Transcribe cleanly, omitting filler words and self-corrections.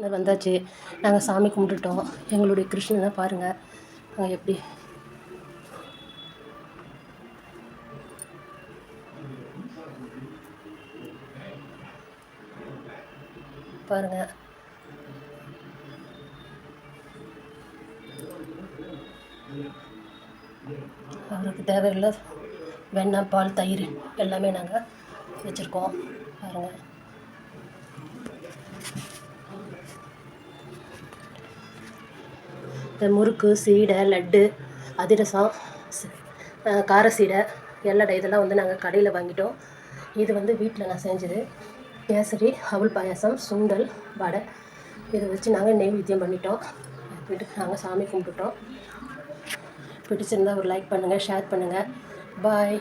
கிருஷ்ணர் வந்தாச்சு. நாங்கள் சாமி கும்பிட்டுட்டோம். எங்களுடைய கிருஷ்ணனை பாருங்கள் நாங்கள் எப்படி பாருங்கள். அவருக்கு தேவையில்லை வெண்ணெய், பால், தயிர் எல்லாமே நாங்கள் வச்சுருக்கோம். பாருங்கள். இந்த முறுக்கு, சீடை, லட்டு, அதிரசம், கார சீடை, எல்லடை இதெல்லாம் வந்து நாங்கள் கடையில் வாங்கிட்டோம். இது வந்து வீட்டில் நான் செஞ்சது. கேசரி, அவல் பாயாசம், சுண்டல், வடை இதை வச்சு நாங்கள் நெய்வேத்தியம் பண்ணிட்டோம். வீட்டுக்கு நாங்கள் சாமி கும்பிட்டுட்டோம். பிடிச்சிருந்தால் ஒரு லைக் பண்ணுங்கள், ஷேர் பண்ணுங்கள். பாய்.